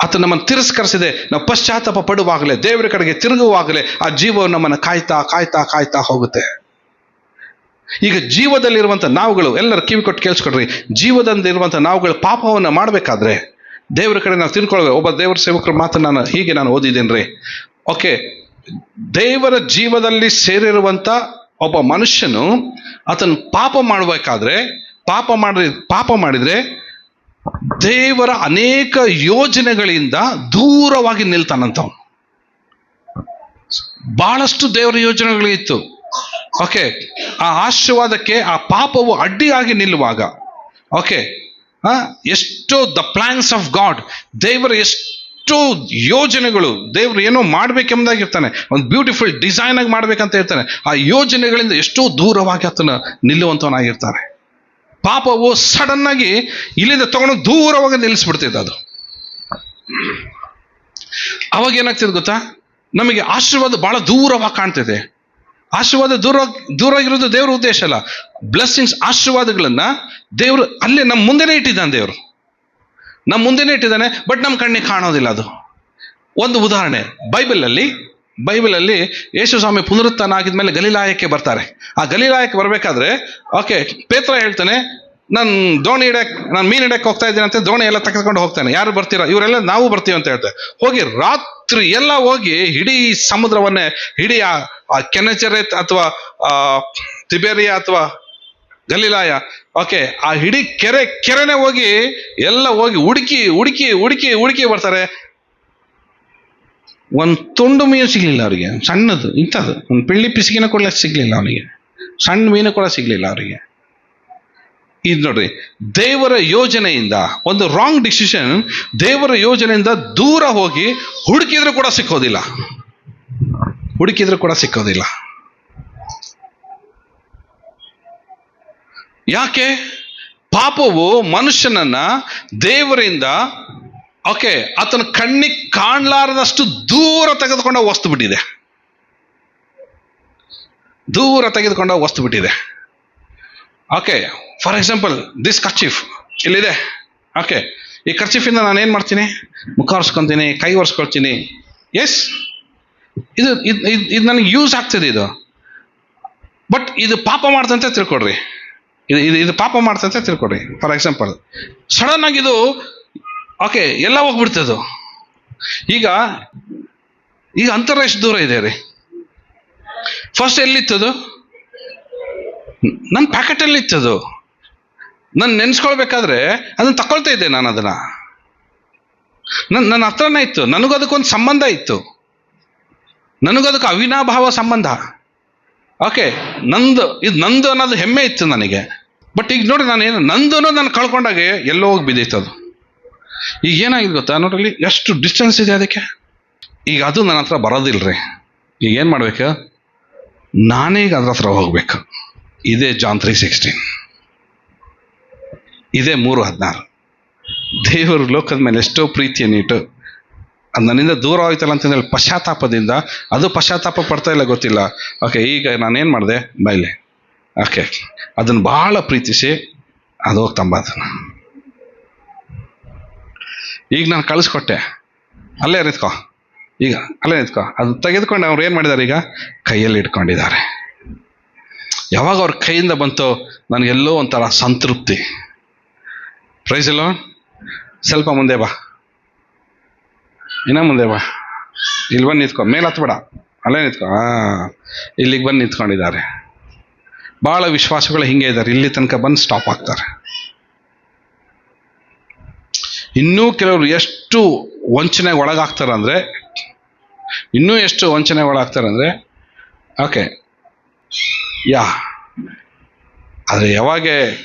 ಆತ ನಮ್ಮನ್ನು ತಿರಸ್ಕರಿಸಿದೆ. ನಾವು ಪಶ್ಚಾತ್ತಾಪ ಪಡುವಾಗಲೇ, ದೇವರ ಕಡೆಗೆ ತಿರುಗುವಾಗಲೇ ಆ ಜೀವವು ನಮ್ಮನ್ನು ಕಾಯ್ತಾ ಕಾಯ್ತಾ ಕಾಯ್ತಾ ಹೋಗುತ್ತೆ. ಈಗ ಜೀವದಲ್ಲಿರುವಂಥ ನಾವುಗಳು, ಎಲ್ಲರೂ ಕಿವಿ ಕೊಟ್ಟು ಕೇಳಿಸ್ಕೊಡ್ರಿ, ಜೀವದಲ್ಲಿರುವಂಥ ನಾವುಗಳು ಪಾಪವನ್ನು ಮಾಡಬೇಕಾದ್ರೆ ದೇವರ ಕಡೆ ನಾವು ತಿಳ್ಕೊಳ್ಬೇಕು. ಒಬ್ಬ ದೇವರ ಸೇವಕರ ಮಾತನ್ನು ನಾನು ಓದಿದ್ದೇನೆ ರೀ. ಓಕೆ, ದೇವರ ಜೀವದಲ್ಲಿ ಸೇರಿರುವಂಥ ಒಬ್ಬ ಮನುಷ್ಯನು ಆತನು ಪಾಪ ಮಾಡಬೇಕಾದ್ರೆ, ಪಾಪ ಮಾಡಿದ್ರೆ ದೇವರ ಅನೇಕ ಯೋಜನೆಗಳಿಂದ ದೂರವಾಗಿ ನಿಲ್ತಾನಂತವನು. ಬಹಳಷ್ಟು ದೇವರ ಯೋಜನೆಗಳಿತ್ತು. ಓಕೆ, ಆ ಆಶೀರ್ವಾದಕ್ಕೆ ಆ ಪಾಪವು ಅಡ್ಡಿಯಾಗಿ ನಿಲ್ಲುವಾಗ, ಓಕೆ, ಎಷ್ಟೋ ದ ಪ್ಲಾನ್ಸ್ ಆಫ್ ಗಾಡ್, ದೇವರ ಎಷ್ಟೋ ಯೋಜನೆಗಳು, ದೇವರು ಏನೋ ಮಾಡ್ಬೇಕೆಂಬುದಾಗಿರ್ತಾನೆ, ಒಂದು ಬ್ಯೂಟಿಫುಲ್ ಡಿಸೈನ್ ಆಗಿ ಮಾಡ್ಬೇಕಂತ ಇರ್ತಾನೆ. ಆ ಯೋಜನೆಗಳಿಂದ ಎಷ್ಟೋ ದೂರವಾಗಿ ಆತನ ನಿಲ್ಲುವಂತವನಾಗಿರ್ತಾನೆ. ಪಾಪವು ಸಡನ್ ಆಗಿ ಇಲ್ಲಿಂದ ತಗೊಂಡು ದೂರವಾಗಿ ನಿಲ್ಲಿಸ್ಬಿಡ್ತಿದ್ದ. ಅದು ಅವಾಗ ಏನಾಗ್ತಿದೆ ಗೊತ್ತಾ, ನಮಗೆ ಆಶೀರ್ವಾದ ಬಹಳ ದೂರವಾಗಿ ಕಾಣ್ತಿದೆ. ಆಶೀರ್ವಾದ ದೂರ ಇರೋದು ದೇವ್ರ ಉದ್ದೇಶ ಅಲ್ಲ. ಬ್ಲೆಸ್ಸಿಂಗ್ಸ್, ಆಶೀರ್ವಾದಗಳನ್ನ ದೇವರು ಅಲ್ಲೇ ನಮ್ಮ ಮುಂದೆನೇ ಇಟ್ಟಿದ್ದಾನೆ. ದೇವರು ನಮ್ಮ ಮುಂದೆನೇ ಇಟ್ಟಿದ್ದಾನೆ, ಬಟ್ ನಮ್ಮ ಕಣ್ಣಿಗೆ ಕಾಣೋದಿಲ್ಲ. ಅದು ಒಂದು ಉದಾಹರಣೆ. ಬೈಬಲಲ್ಲಿ ಯೇಸು ಸ್ವಾಮಿ ಪುನರುತ್ಥಾನ ಆಗಿದ್ಮೇಲೆ ಗಲಿಲಾಯಕ್ಕೆ ಬರ್ತಾರೆ. ಆ ಗಲಿಲಾಯಕ್ಕೆ ಬರಬೇಕಾದ್ರೆ, ಓಕೆ, ಪೇತ್ರ ಹೇಳ್ತಾನೆ, ನಾನು ಮೀನು ಹಿಡಕ್ಕೆ ಹೋಗ್ತಾ ಇದ್ದೀನಿ ಅಂತ ದೋಣಿ ಎಲ್ಲ ತೆಗೆದುಕೊಂಡು ಹೋಗ್ತಾನೆ. ಯಾರು ಬರ್ತೀರಾ? ಇವರೆಲ್ಲ ನಾವು ಬರ್ತೀವಿ ಅಂತ ಹೇಳ್ತಾರೆ. ಹೋಗಿ ರಾತ್ರಿ ಎಲ್ಲ ಹೋಗಿ ಇಡೀ ಸಮುದ್ರವನ್ನೇ, ಇಡೀ ಆ ಕೆನೆಚರೆತ್ ಅಥವಾ ತಿಬೇರಿಯಾ ಅಥವಾ ಗಲಿಲಾಯ, ಓಕೆ, ಆ ಇಡೀ ಕೆರೆನೇ ಹೋಗಿ ಎಲ್ಲ ಹೋಗಿ ಹುಡುಕಿ ಬರ್ತಾರೆ. ಒಂದು ತುಂಡು ಮೀನು ಸಿಗ್ಲಿಲ್ಲ ಅವರಿಗೆ, ಸಣ್ಣದು ಇಂಥದ್ದು ಒಂದು ಪಿಳ್ಳಿ ಪಿಸಿಗಿನ ಕೂಡ ಸಿಗ್ಲಿಲ್ಲ ಅವನಿಗೆ, ಸಣ್ಣ ಮೀನು ಕೂಡ ಸಿಗ್ಲಿಲ್ಲ ಅವರಿಗೆ. ಇದು ನೋಡ್ರಿ, ದೇವರ ಯೋಜನೆಯಿಂದ ಒಂದು ರಾಂಗ್ ಡಿಸಿಷನ್, ದೇವರ ಯೋಜನೆಯಿಂದ ದೂರ ಹೋಗಿ ಹುಡುಕಿದ್ರು ಕೂಡ ಸಿಕ್ಕೋದಿಲ್ಲ. ಯಾಕೆ? ಪಾಪವು ಮನುಷ್ಯನನ್ನ ದೇವರಿಂದ, ಓಕೆ, ಆತನ ಕಣ್ಣಿಗೆ ಕಾಣಲಾರದಷ್ಟು ದೂರ ತೆಗೆದುಕೊಂಡ ವಸ್ತು ಬಿಟ್ಟಿದೆ. Okay, for example this kerchief ಇಲ್ಲಿದೆ. ಓಕೆ, ಈ ಕರ್ಚೀಫಿಂದ ನಾನು ಏನು ಮಾಡ್ತೀನಿ? ಮುಖ ಒರೆಸ್ಕೊತೀನಿ, ಕೈ ಒರೆಸ್ಕೊಳ್ತೀನಿ. ಎಸ್, ಇದು ನನಗೆ ಯೂಸ್ ಆಗ್ತದೆ ಇದು. ಬಟ್ ಇದು ಪಾಪ ಮಾಡ್ತಂತೆ ತಿಳ್ಕೊಡ್ರಿ. ಇದು ಪಾಪ ಮಾಡ್ತಂತೆ ತಿಳ್ಕೊಡ್ರಿ. ಫಾರ್ ಎಕ್ಸಾಂಪಲ್ ಸಡನ್ ಆಗಿ ಇದು, ಓಕೆ, ಎಲ್ಲ ಹೋಗ್ಬಿಡ್ತದು. ಈಗ ಅಂತರ ಎಷ್ಟು ದೂರ ಇದೆ ರೀ? ಫಸ್ಟ್ ಎಲ್ಲಿತ್ತದು? ನನ್ನ ಪ್ಯಾಕೆಟಲ್ಲಿ ಇತ್ತದು. ನಾನು ನೆನೆಸ್ಕೊಳ್ಬೇಕಾದ್ರೆ ಅದನ್ನು ತಗೊಳ್ತಾ ಇದ್ದೆ. ನಾನು ಅದನ್ನ ನನ್ನ ಹತ್ರನೇ ಇತ್ತು. ನನಗೂ ಅದಕ್ಕೊಂದು ಸಂಬಂಧ ಇತ್ತು. ನನಗದಕ್ಕೆ ಅವಿನಾಭಾವ ಸಂಬಂಧ. ಓಕೆ, ಇದು ನಂದು ಅನ್ನೋದು ಹೆಮ್ಮೆ ಇತ್ತು ನನಗೆ. ಬಟ್ ಈಗ ನೋಡಿ, ನಂದು ಅನ್ನೋದು ನಾನು ಕಳ್ಕೊಂಡಾಗೆ ಎಲ್ಲೋ ಹೋಗಿ ಬಿದ್ದೈತದು. ಈಗ ಏನಾಗಿದೆ ಗೊತ್ತಾ ನೋಡ್ರಿ, ಎಷ್ಟು ಡಿಸ್ಟೆನ್ಸ್ ಇದೆ ಅದಕ್ಕೆ. ಈಗ ಅದು ನನ್ನ ಹತ್ರ ಬರೋದಿಲ್ರಿ. ಈಗ ಏನು ಮಾಡ್ಬೇಕು? ನಾನೇ ಈಗ ಅದ್ರ ಹತ್ರ ಹೋಗ್ಬೇಕು. ಇದೇ ಜಾನ್ 3:16, ಇದೇ 3:16. ದೇವರು ಲೋಕದ ಮೇಲೆ ಎಷ್ಟೋ ಪ್ರೀತಿಯನ್ನು ಇಟ್ಟು ಅದು ನನ್ನಿಂದ ದೂರ ಹೋಯ್ತಲ್ಲ ಅಂತಂದೇಳಿ ಪಶ್ಚಾತ್ತಾಪದಿಂದ, ಅದು ಪಶ್ಚಾತ್ತಾಪ ಪಡ್ತಾ ಇಲ್ಲ ಗೊತ್ತಿಲ್ಲ. ಓಕೆ, ಈಗ ನಾನೇನು ಮಾಡಿದೆ? ಬೈಲೆ, ಓಕೆ, ಅದನ್ನು ಭಾಳ ಪ್ರೀತಿಸಿ ಅದು ಹೋಗ್ತಂಬ. ಅದನ್ನು ಈಗ ನಾನು ಕಳಿಸ್ಕೊಟ್ಟೆ, ಅಲ್ಲೇ ನಿಂತ್ಕೊ, ಅದು ತೆಗೆದುಕೊಂಡು ಅವ್ರು ಏನು ಮಾಡಿದ್ದಾರೆ? ಈಗ ಕೈಯಲ್ಲಿ ಇಟ್ಕೊಂಡಿದ್ದಾರೆ. ಯಾವಾಗ ಅವ್ರ ಕೈಯಿಂದ ಬಂತೋ ನನಗೆಲ್ಲೋ ಒಂಥರ ಸಂತೃಪ್ತಿ. ಪ್ರೈಸ್ ಅಲ್ಲೋ. ಸ್ವಲ್ಪ ಮುಂದೆ ಬಾ, ಇನ್ನೂ ಮುಂದೆ ಬಾ, ಇಲ್ಲಿ ಬಂದು ನಿಂತ್ಕೊ, ಮೇಲೆ ಹತ್ಬೇಡ, ಅಲ್ಲೇ ನಿಂತ್ಕೊ. ಇಲ್ಲಿಗೆ ಬಂದು ನಿಂತ್ಕೊಂಡಿದ್ದಾರೆ. ಭಾಳ ವಿಶ್ವಾಸಗಳು ಹಿಂಗೆ ಇದ್ದಾರೆ, ಇಲ್ಲಿ ತನಕ ಬಂದು ಸ್ಟಾಪ್ ಆಗ್ತಾರೆ. ಇನ್ನೂ ಕೆಲವರು ಎಷ್ಟು ವಂಚನೆಗೆ ಒಳಗಾಗ್ತಾರಂದ್ರೆ, ಓಕೆ, ಆದರೆ ಯಾವಾಗ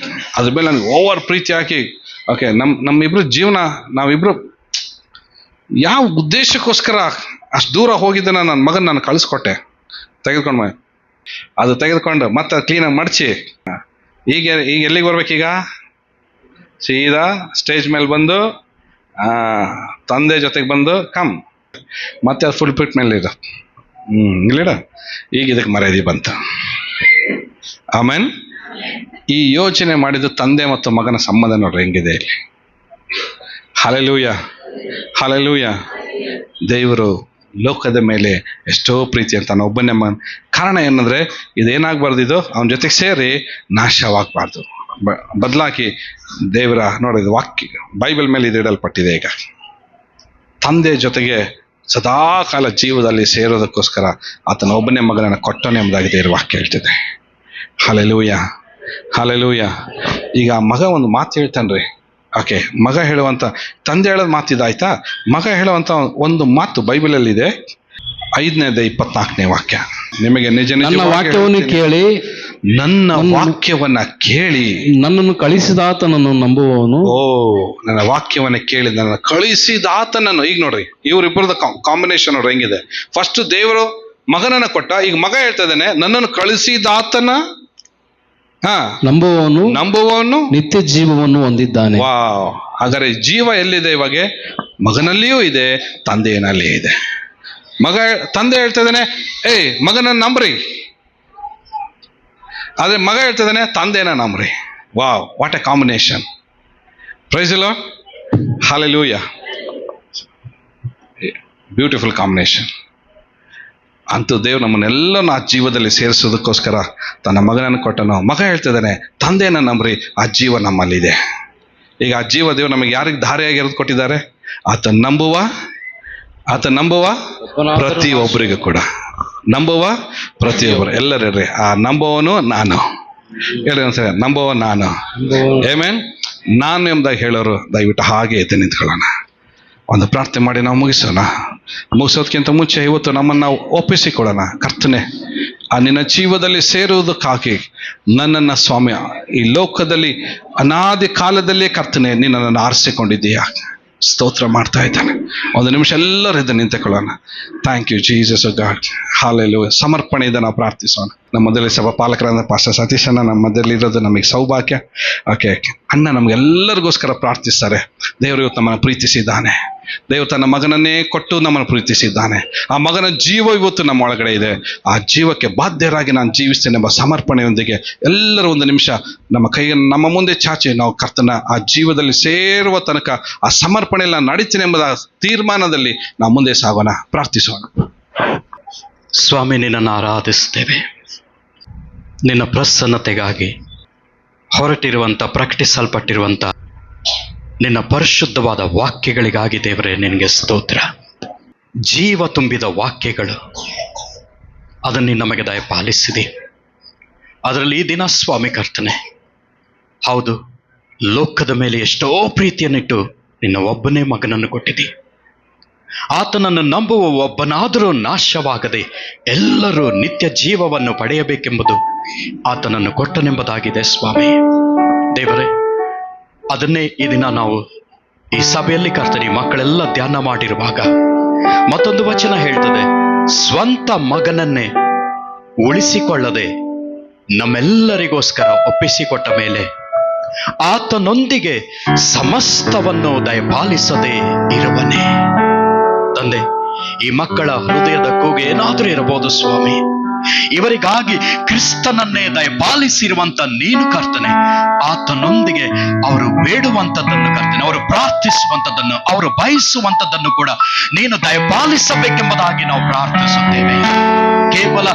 ಅದ್ರ ಮೇಲೆ ನನಗೆ ಓವರ್ ಪ್ರೀತಿ ಹಾಕಿ, ಓಕೆ, ನಮ್ಮಿಬ್ರು ಜೀವನ, ನಾವಿಬ್ರು ಯಾವ ಉದ್ದೇಶಕ್ಕೋಸ್ಕರ ಅಷ್ಟು ದೂರ ಹೋಗಿದ್ದನ್ನ ನನ್ನ ಮಗನ ನಾನು ಕಳಿಸ್ಕೊಟ್ಟೆ, ತೆಗೆದುಕೊಂಡು ಅದು ತೆಗೆದುಕೊಂಡು ಮತ್ತೆ ಕ್ಲೀನಾಗಿ ಮಡಚಿ ಈಗ ಎಲ್ಲಿಗೆ ಬರ್ಬೇಕೀಗ? ಸೀದಾ ಸ್ಟೇಜ್ ಮೇಲೆ ಬಂದು ತಂದೆ ಜೊತೆಗೆ ಬಂದು ಮತ್ತೆ ಅದು ಫುಲ್ ಫಿಟ್ ಮೇಲೆ ಇರ ಇಲ್ಲಿಡ. ಈಗ ಇದಕ್ಕೆ ಮರ್ಯಾದೆ ಬಂತು. ಆಮೇಲೆ ಈ ಯೋಚನೆ ಮಾಡಿದ್ದು ತಂದೆ ಮತ್ತು ಮಗನ ಸಂಬಂಧ ನೋಡ್ರಿ ಹೆಂಗಿದೆ ಇಲ್ಲಿ. Hallelujah, hallelujah. ದೇವರು ಲೋಕದ ಮೇಲೆ ಎಷ್ಟೋ ಪ್ರೀತಿ ಅಂತ ಒಬ್ಬನೇ ಕಾರಣ ಏನಂದ್ರೆ ಇದೇನಾಗಬಾರ್ದು, ಇದು ಅವನ ಜೊತೆಗೆ ಸೇರಿ ನಾಶವಾಗಬಾರ್ದು. ಬದಲಾಗಿ ದೇವರ ನೋಡಿದ ವಾಕ್ಯ ಬೈಬಲ್ ಮೇಲೆ ಇದು ಇಡಲ್ಪಟ್ಟಿದೆ. ಈಗ ತಂದೆ ಜೊತೆಗೆ ಸದಾ ಕಾಲ ಜೀವದಲ್ಲಿ ಸೇರೋದಕ್ಕೋಸ್ಕರ ಆತನ ಒಬ್ಬನೇ ಮಗನನ್ನು ಕೊಟ್ಟನೆ ಎಂಬುದಾಗಿ ದೇವರ ವಾಕ್ಯ ಹೇಳ್ತಿದೆ. Hallelujah, hallelujah. ಈಗ ಮಗ ಒಂದು ಮಾತು ಹೇಳ್ತಾನ್ರಿ. ಓಕೆ, ಮಗ ಹೇಳುವಂತ, ತಂದೆ ಹೇಳೋದು ಮಾತಿದಾಯ್ತಾ? ಮಗ ಹೇಳುವಂತ ಒಂದು ಮಾತು ಬೈಬಲಲ್ಲಿ ಇದೆ, 5:24 ವಾಕ್ಯ. ನಿಮಗೆ ನಿಜ ನಿಜ ವಾಕ್ಯವನ್ನು ಕೇಳಿ, ನನ್ನ ವಾಕ್ಯವನ್ನ ಕೇಳಿ ನನ್ನನ್ನು ಕಳಿಸಿದಾತನನ್ನು ನಂಬುವವನು. ನನ್ನ ವಾಕ್ಯವನ್ನ ಕೇಳಿ ನನ್ನ ಕಳಿಸಿದಾತನನ್ನು. ಈಗ ನೋಡ್ರಿ ಇವರಿಬ್ಬರದ ಕಾಂಬಿನೇಷನ್ ನೋಡ್ರಿ ಹೆಂಗಿದೆ. ಫಸ್ಟ್ ದೇವರು ಮಗನನ್ನ ಕೊಟ್ಟ, ಈಗ ಮಗ ಹೇಳ್ತಾ ಇದ್ದಾನೆ ನನ್ನನ್ನು ಕಳಿಸಿದಾತನ ನಂಬುವವನು ನಿತ್ಯ ಜೀವವನ್ನು ಹೊಂದಿದ್ದಾನೆ. ವಾವ್. ಹಾಗಾದ್ರೆ ಜೀವ ಎಲ್ಲಿದೆ? ಇವಾಗ ಮಗನಲ್ಲಿಯೂ ಇದೆ, ತಂದೆಯನಲ್ಲಿಯೂ ಇದೆ. ತಂದೆ ಹೇಳ್ತಾ ಇದ್ದಾನೆ, ಮಗನನ್ನ ನಂಬ್ರಿ, ಆದ್ರೆ ಮಗ ಹೇಳ್ತಾ ಇದ್ದಾನೆ ತಂದೆನ ನಂಬ್ರಿ. Wow, what a combination. Praise the Lord, hallelujah. Beautiful combination. ಅಂತೂ ದೇವ್ರು ನಮ್ಮನ್ನೆಲ್ಲ ಆ ಜೀವದಲ್ಲಿ ಸೇರಿಸೋದಕ್ಕೋಸ್ಕರ ತನ್ನ ಮಗನನ್ನು ಕೊಟ್ಟನು. ಮಗ ಹೇಳ್ತಿದ್ದಾನೆ ತಂದೆನ ನಂಬ್ರಿ, ಆ ಜೀವ ನಮ್ಮಲ್ಲಿದೆ. ಈಗ ಆ ಜೀವ ದೇವ್ರು ನಮಗೆ ಯಾರಿಗೆ ಧಾರೆಯಾಗಿ ಎರೆದು ಕೊಟ್ಟಿದ್ದಾರೆ? ಆತ ನಂಬುವ ಪ್ರತಿಯೊಬ್ಬರಿಗೂ ಕೂಡ, ನಂಬುವ ಪ್ರತಿಯೊಬ್ಬರು ಎಲ್ಲರೇ. ಆ ನಂಬುವವನು ನಾನು ಹೇಳಿ ಒಂದ್ಸರಿ, ನಂಬುವ ನಾನು. ಆಮೆನ್. ನಾನು ಎಂಬುದಾಗಿ ಹೇಳೋರು ದಯವಿಟ್ಟು ಹಾಗೆ ಎದ್ದು ನಿಂತ್ಕೊಳ್ಳೋಣ. ಒಂದು ಪ್ರಾರ್ಥನೆ ಮಾಡಿ ನಾವು ಮುಗಿಸೋದಕ್ಕಿಂತ ಮುಂಚೆ ಇವತ್ತು ನಮ್ಮನ್ನು ನಾವು ಒಪ್ಪಿಸಿಕೊಳ್ಳೋಣ. ಕರ್ತನೆ, ಆ ನಿನ್ನ ಜೀವದಲ್ಲಿ ಸೇರುವುದಕ್ಕಾಗಿ ನನ್ನನ್ನು ಸ್ವಾಮಿ ಈ ಲೋಕದಲ್ಲಿ ಅನಾದಿ ಕಾಲದಲ್ಲೇ ಕರ್ತನೆ ನಿನ್ನನ್ನು ಆರಿಸಿಕೊಂಡಿದ್ದೀಯಾ. ಸ್ತೋತ್ರ ಮಾಡ್ತಾ ಇದ್ದಾನೆ. ಒಂದು ನಿಮಿಷ ಎಲ್ಲರೂ ಎದ್ದು ನಿಂತುಕೊಳ್ಳೋಣ. Thank you Jesus God. Hallelujah. ಸಮರ್ಪಣೆಯಿಂದ ನಾವು ಪ್ರಾರ್ಥಿಸೋಣ. ನಮ್ಮ ಮೊದಲೇ ಸಭಾ ಪಾಲಕರಾದ ಪಾಸ್ಟರ್ ಸತೀಶಣ್ಣ ನಮ್ಮ ಮಧ್ಯದಲ್ಲಿರೋದು ನಮಗೆ ಸೌಭಾಗ್ಯ. ಓಕೆ, ಅಣ್ಣ ನಮಗೆಲ್ಲರಿಗೋಸ್ಕರ ಪ್ರಾರ್ಥಿಸ್ತಾರೆ. ದೇವರು ಇವತ್ತು ನಮ್ಮನ್ನು ಪ್ರೀತಿಸಿದ್ದಾನೆ. ದೇವರು ತನ್ನ ಮಗನನ್ನೇ ಕೊಟ್ಟು ನಮ್ಮನ್ನು ಪ್ರೀತಿಸಿದ್ದಾನೆ. ಆ ಮಗನ ಜೀವ ಇವತ್ತು ನಮ್ಮ ಒಳಗಡೆ ಇದೆ. ಆ ಜೀವಕ್ಕೆ ಬಾಧ್ಯರಾಗಿ ನಾನು ಜೀವಿಸ್ತೇನೆ ಎಂಬ ಸಮರ್ಪಣೆಯೊಂದಿಗೆ ಎಲ್ಲರೂ ಒಂದು ನಿಮಿಷ ನಮ್ಮ ಕೈಯನ್ನು ನಮ್ಮ ಮುಂದೆ ಚಾಚಿ ನಾವು ಕರ್ತನ ಆ ಜೀವದಲ್ಲಿ ಸೇರುವ ತನಕ ಆ ಸಮರ್ಪಣೆಯಲ್ಲಿ ನಾನು ನಡೀತೀನಿ ಎಂಬ ತೀರ್ಮಾನದಲ್ಲಿ ನಾವು ಮುಂದೆ ಸಾಗೋಣ. ಪ್ರಾರ್ಥಿಸೋಣ. ಸ್ವಾಮಿ, ನಿನ್ನನ್ನು ಆರಾಧಿಸ್ತೇವೆ. ನಿನ್ನ ಪ್ರಸನ್ನತೆಗಾಗಿ ಹೊರಟಿರುವಂಥ, ಪ್ರಕಟಿಸಲ್ಪಟ್ಟಿರುವಂಥ ನಿನ್ನ ಪರಿಶುದ್ಧವಾದ ವಾಕ್ಯಗಳಿಗಾಗಿ ದೇವರೇ ನಿನಗೆ ಸ್ತೋತ್ರ. ಜೀವ ತುಂಬಿದ ವಾಕ್ಯಗಳು, ಅದನ್ನು ನಮಗೆ ದಯಪಾಲಿಸಿದೆ. ಅದರಲ್ಲಿ ಈ ದಿನ ಸ್ವಾಮಿ ಕರ್ತನೆ, ಹೌದು, ಲೋಕದ ಮೇಲೆ ಎಷ್ಟೋ ಪ್ರೀತಿಯನ್ನಿಟ್ಟು ನಿನ್ನ ಒಬ್ಬನೇ ಮಗನನ್ನು ಕೊಟ್ಟಿದೆ. ಆತನನ್ನು ನಂಬುವ ಒಬ್ಬನಾದರೂ ನಾಶವಾಗದೆ ಎಲ್ಲರೂ ನಿತ್ಯ ಜೀವವನ್ನು ಪಡೆಯಬೇಕೆಂಬುದು ಆತನನ್ನು ಕೊಟ್ಟನೆಂಬುದಾಗಿದೆ ಸ್ವಾಮಿ. ದೇವರೇ, ಅದನ್ನೇ ಈ ದಿನ ನಾವು ಈ ಸಭೆಯಲ್ಲಿ ಕರ್ತನೆ ಮಕ್ಕಳೆಲ್ಲ ಧ್ಯಾನ ಮಾಡಿರುವಾಗ ಮತ್ತೊಂದು ವಚನ ಹೇಳ್ತದೆ, ಸ್ವಂತ ಮಗನನ್ನೇ ಉಳಿಸಿಕೊಳ್ಳದೆ ನಮ್ಮೆಲ್ಲರಿಗೋಸ್ಕರ ಒಪ್ಪಿಸಿಕೊಟ್ಟ ಮೇಲೆ ಆತನೊಂದಿಗೆ ಸಮಸ್ತವನ್ನು ದಯಪಾಲಿಸದೆ ಇರುವನೇ. ತಂದೆ, ಈ ಮಕ್ಕಳ ಹೃದಯದ ಕೂಗು ಏನಾದರೂ ಇರಬಹುದು ಸ್ವಾಮಿ. ಇವರಿಗಾಗಿ ಕ್ರಿಸ್ತನನ್ನೇ ದಯಪಾಲಿಸಿರುವಂತ ನೀನು ಕರ್ತನೆ, ಆತನೊಂದಿಗೆ ಅವರು ಬೇಡುವಂಥದ್ದನ್ನು ಕರ್ತನೆ, ಅವರು ಪ್ರಾರ್ಥಿಸುವಂಥದ್ದನ್ನು, ಅವರು ಬಯಸುವಂಥದ್ದನ್ನು ಕೂಡ ನೀನು ದಯಪಾಲಿಸಬೇಕೆಂಬುದಾಗಿ ನಾವು ಪ್ರಾರ್ಥಿಸುತ್ತೇವೆ. ಕೇವಲ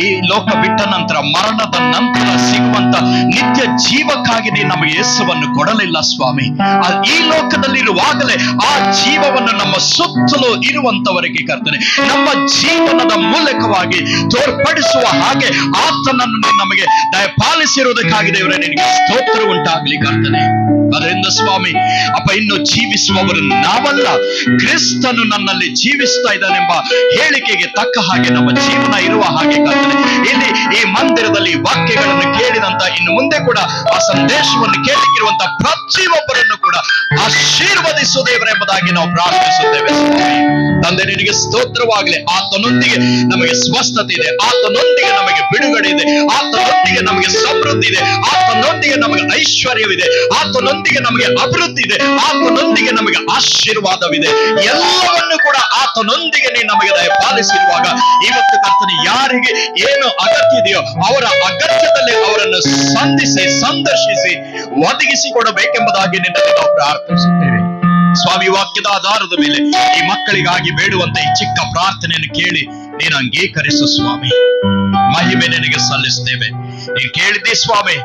ಈ ಲೋಕ ಬಿಟ್ಟ ನಂತರ, ಮರಣದ ನಂತರ ಸಿಗುವಂತ ನಿತ್ಯ ಜೀವಕ್ಕಾಗಿ ನೀನು ನಮಗೆ ಯೇಸುವನ್ನು ಕೊಡಲಿಲ್ಲ ಸ್ವಾಮಿ. ಈ ಲೋಕದಲ್ಲಿರುವಾಗಲೇ ಆ ಜೀವವನ್ನು ನಮ್ಮ ಸುತ್ತಲೂ ಇರುವಂತವರಿಗೆ ಕರ್ತನೆ ನಮ್ಮ ಜೀವನದ ಮೂಲಕವಾಗಿ ತೋರ್ಪಡಿಸುವ ಹಾಗೆ ಆತನನ್ನು ನಮಗೆ ದಯಪಾಲಿಸಿರುವುದಕ್ಕಾಗಿ ದೇವರೇ ನಿನಗೆ ಸ್ತೋತ್ರ ಉಂಟಾಗಲಿ ಕರ್ತನೆ. ಅದರಿಂದ ಸ್ವಾಮಿ ಅಪ್ಪ, ಇನ್ನು ಜೀವಿಸುವವರು ನಾವಲ್ಲ, ಕ್ರಿಸ್ತನು ನನ್ನಲ್ಲಿ ಜೀವಿಸ್ತಾ ಇದ್ದಾನೆಂಬ ಹೇಳಿಕೆಗೆ ತಕ್ಕ ಹಾಗೆ ನಮ್ಮ ಜೀವನ ಇರುವ ಹಾಗೆ ಕರ್ತನೆ, ಇಲ್ಲಿ ಈ ಮಂದಿರದಲ್ಲಿ ವಾಕ್ಯಗಳನ್ನು ಕೇಳಿದಂತ ಇನ್ನು ಮುಂದೆ ಕೂಡ ಆ ಸಂದೇಶವನ್ನು ಕೇಳಿರುವಂತ ಪ್ರತಿಯೊಬ್ಬರನ್ನು ಕೂಡ ಆಶೀರ್ವದಿಸು ದೇವರೆಂಬುದಾಗಿ ನಾವು ಪ್ರಾರ್ಥಿಸುತ್ತೇವೆ ಸ್ವಾಮಿ. ತಂದೆ ನಿನಗೆ ಸ್ತೋತ್ರವಾಗಲಿ. ಆತನೊಂದಿಗೆ ನಮಗೆ ಸ್ವಸ್ಥತೆ ಇದೆ, ಆತನೊಂದಿಗೆ ನಮಗೆ ಬಿಡುಗಡೆ ಇದೆ, ಆತನೊಂದಿಗೆ ನಮಗೆ ಸಮೃದ್ಧಿ ಇದೆ, ಆತನೊಂದಿಗೆ ನಮಗೆ ಐಶ್ವರ್ಯವಿದೆ, ಆತನೊಂದಿಗೆ ನಮಗೆ ಅಭಿವೃದ್ಧಿ ಇದೆ, ಆತನೊಂದಿಗೆ ನಮಗೆ ಆಶೀರ್ವಾದವಿದೆ. ಎಲ್ಲವನ್ನು ಕೂಡ ಆತನೊಂದಿಗೆ ನೀನು ನಮಗೆ ದಯಪಾಲಿಸಿರುವಾಗ ಇವತ್ತು ಕರ್ತನೆ, ಯಾರಿಗೆ ಏನು ಅಗತ್ಯ ಇದೆಯೋ ಅವರ ಅಗತ್ಯದಲ್ಲಿ ಅವರನ್ನು ಸಂಧಿಸಿ ಸಂದರ್ಶಿಸಿ ಒದಗಿಸಿಕೊಡಬೇಕೆಂಬುದಾಗಿ ನಿನ್ನಲ್ಲಿ ನಾವು ಪ್ರಾರ್ಥಿಸುತ್ತೇವೆ ಸ್ವಾಮಿ. ವಾಕ್ಯದ ಆಧಾರದ ಮೇಲೆ ಈ ಮಕ್ಕಳಿಗಾಗಿ ಬೇಡುವಂತ ಈ ಚಿಕ್ಕ ಪ್ರಾರ್ಥನೆಯನ್ನು ಕೇಳಿ ನೀನು ಅಂಗೀಕರಿಸು ಸ್ವಾಮಿ. ಮಹಿಮೆ ನಿನಗೆ ಸಲ್ಲಿಸ್ತೇವೆ. ನೀನು ಕೇಳಿದ್ದಿ ಸ್ವಾಮಿ,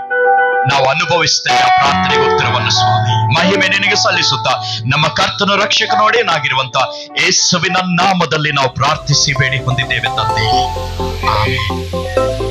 ನಾವು ಅನುಭವಿಸ್ತೇವೆ ಆ ಪ್ರಾರ್ಥನೆಗೆ ಉತ್ತರವನ್ನು ಸ್ವಾಮಿ. ಮಹಿಮೆ ನಿನಗೆ ಸಲ್ಲಿಸುತ್ತಾ ನಮ್ಮ ಕರ್ತನ ರಕ್ಷಕನೊಡೇನಾಗಿರುವಂತ ಯೇಸುವಿನ ನಾಮದಲ್ಲಿ ನಾವು ಪ್ರಾರ್ಥಿಸಿ ಬೇಡಿ ಹೊಂದಿದ್ದೇವೆ ತಂದೆ. ಆಮೆನ್.